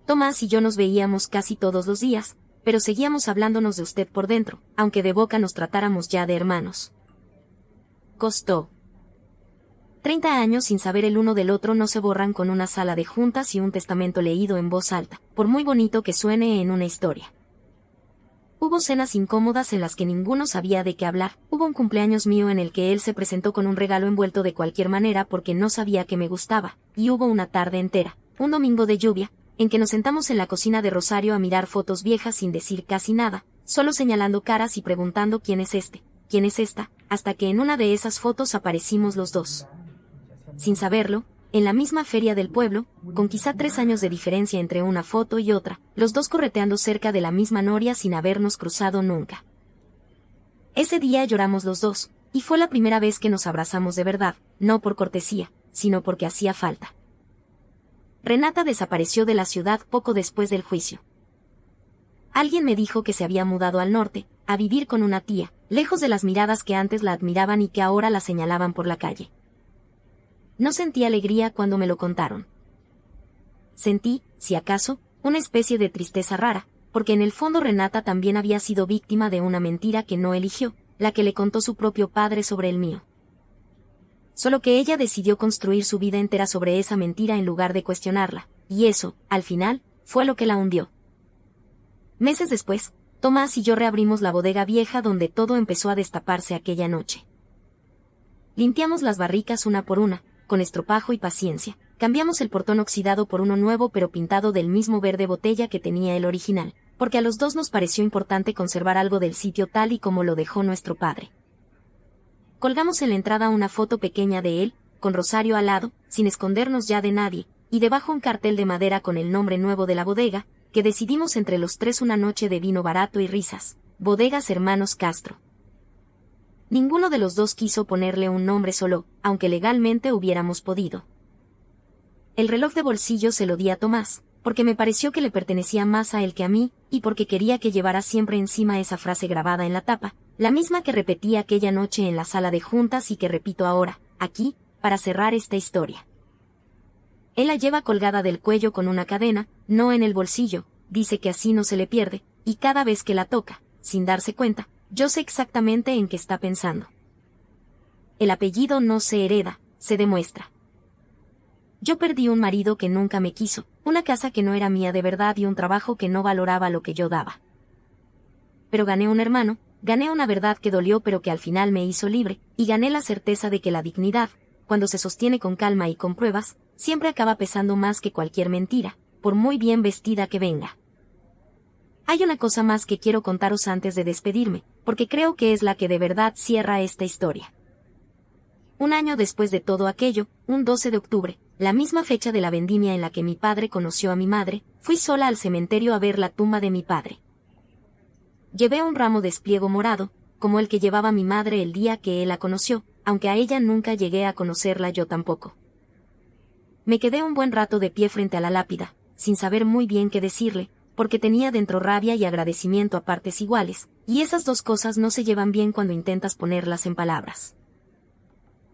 Tomás y yo nos veíamos casi todos los días, pero seguíamos hablándonos de usted por dentro, aunque de boca nos tratáramos ya de hermanos. Costó. 30 años sin saber el uno del otro no se borran con una sala de juntas y un testamento leído en voz alta, por muy bonito que suene en una historia. Hubo cenas incómodas en las que ninguno sabía de qué hablar, hubo un cumpleaños mío en el que él se presentó con un regalo envuelto de cualquier manera porque no sabía que me gustaba, y hubo una tarde entera, un domingo de lluvia, en que nos sentamos en la cocina de Rosario a mirar fotos viejas sin decir casi nada, solo señalando caras y preguntando quién es este, quién es esta, hasta que en una de esas fotos aparecimos los dos. Sin saberlo, en la misma feria del pueblo, con quizá 3 años de diferencia entre una foto y otra, los dos correteando cerca de la misma noria sin habernos cruzado nunca. Ese día lloramos los dos, y fue la primera vez que nos abrazamos de verdad, no por cortesía, sino porque hacía falta. Renata desapareció de la ciudad poco después del juicio. Alguien me dijo que se había mudado al norte, a vivir con una tía, lejos de las miradas que antes la admiraban y que ahora la señalaban por la calle. No sentí alegría cuando me lo contaron. Sentí, si acaso, una especie de tristeza rara, porque en el fondo Renata también había sido víctima de una mentira que no eligió, la que le contó su propio padre sobre el mío. Solo que ella decidió construir su vida entera sobre esa mentira en lugar de cuestionarla, y eso, al final, fue lo que la hundió. Meses después, Tomás y yo reabrimos la bodega vieja donde todo empezó a destaparse aquella noche. Limpiamos las barricas una por una, con estropajo y paciencia. Cambiamos el portón oxidado por uno nuevo pero pintado del mismo verde botella que tenía el original, porque a los dos nos pareció importante conservar algo del sitio tal y como lo dejó nuestro padre. Colgamos en la entrada una foto pequeña de él, con Rosario al lado, sin escondernos ya de nadie, y debajo un cartel de madera con el nombre nuevo de la bodega, que decidimos entre los tres una noche de vino barato y risas: Bodegas Hermanos Castro. Ninguno de los dos quiso ponerle un nombre solo, aunque legalmente hubiéramos podido. El reloj de bolsillo se lo di a Tomás, porque me pareció que le pertenecía más a él que a mí, y porque quería que llevara siempre encima esa frase grabada en la tapa, la misma que repetí aquella noche en la sala de juntas y que repito ahora, aquí, para cerrar esta historia. Él la lleva colgada del cuello con una cadena, no en el bolsillo, dice que así no se le pierde, y cada vez que la toca, sin darse cuenta, yo sé exactamente en qué está pensando. El apellido no se hereda, se demuestra. Yo perdí un marido que nunca me quiso, una casa que no era mía de verdad y un trabajo que no valoraba lo que yo daba. Pero gané un hermano, gané una verdad que dolió pero que al final me hizo libre, y gané la certeza de que la dignidad, cuando se sostiene con calma y con pruebas, siempre acaba pesando más que cualquier mentira, por muy bien vestida que venga. Hay una cosa más que quiero contaros antes de despedirme, porque creo que es la que de verdad cierra esta historia. Un año después de todo aquello, un 12 de octubre, la misma fecha de la vendimia en la que mi padre conoció a mi madre, fui sola al cementerio a ver la tumba de mi padre. Llevé un ramo de espliego morado, como el que llevaba mi madre el día que él la conoció, aunque a ella nunca llegué a conocerla yo tampoco. Me quedé un buen rato de pie frente a la lápida, sin saber muy bien qué decirle, porque tenía dentro rabia y agradecimiento a partes iguales, y esas dos cosas no se llevan bien cuando intentas ponerlas en palabras.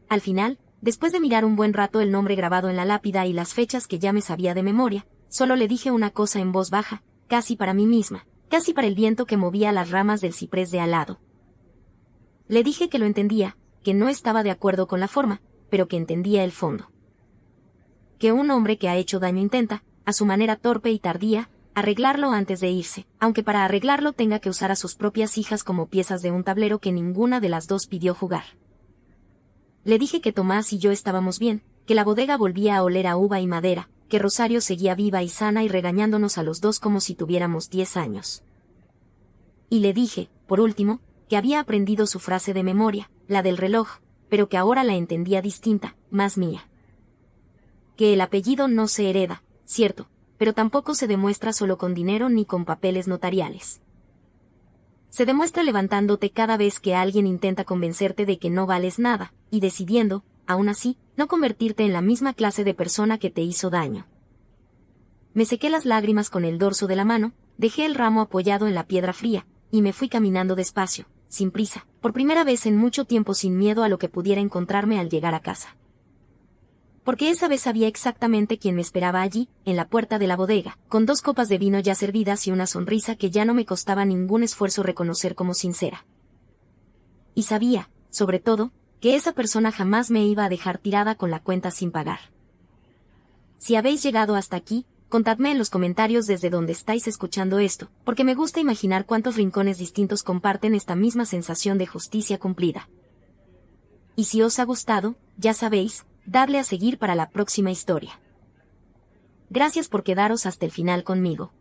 Al final, después de mirar un buen rato el nombre grabado en la lápida y las fechas que ya me sabía de memoria, solo le dije una cosa en voz baja, casi para mí misma, casi para el viento que movía las ramas del ciprés de al lado. Le dije que lo entendía, que no estaba de acuerdo con la forma, pero que entendía el fondo. Que un hombre que ha hecho daño intenta, a su manera torpe y tardía, arreglarlo antes de irse, aunque para arreglarlo tenga que usar a sus propias hijas como piezas de un tablero que ninguna de las dos pidió jugar. Le dije que Tomás y yo estábamos bien, que la bodega volvía a oler a uva y madera, que Rosario seguía viva y sana y regañándonos a los dos como si tuviéramos 10 años. Y le dije, por último, que había aprendido su frase de memoria, la del reloj, pero que ahora la entendía distinta, más mía. Que el apellido no se hereda, cierto, pero tampoco se demuestra solo con dinero ni con papeles notariales. Se demuestra levantándote cada vez que alguien intenta convencerte de que no vales nada, y decidiendo, aún así, no convertirte en la misma clase de persona que te hizo daño. Me sequé las lágrimas con el dorso de la mano, dejé el ramo apoyado en la piedra fría, y me fui caminando despacio, sin prisa, por primera vez en mucho tiempo sin miedo a lo que pudiera encontrarme al llegar a casa. Porque esa vez sabía exactamente quién me esperaba allí, en la puerta de la bodega, con 2 copas de vino ya servidas y una sonrisa que ya no me costaba ningún esfuerzo reconocer como sincera. Y sabía, sobre todo, que esa persona jamás me iba a dejar tirada con la cuenta sin pagar. Si habéis llegado hasta aquí, contadme en los comentarios desde donde estáis escuchando esto, porque me gusta imaginar cuántos rincones distintos comparten esta misma sensación de justicia cumplida. Y si os ha gustado, ya sabéis, dadle a seguir para la próxima historia. Gracias por quedaros hasta el final conmigo.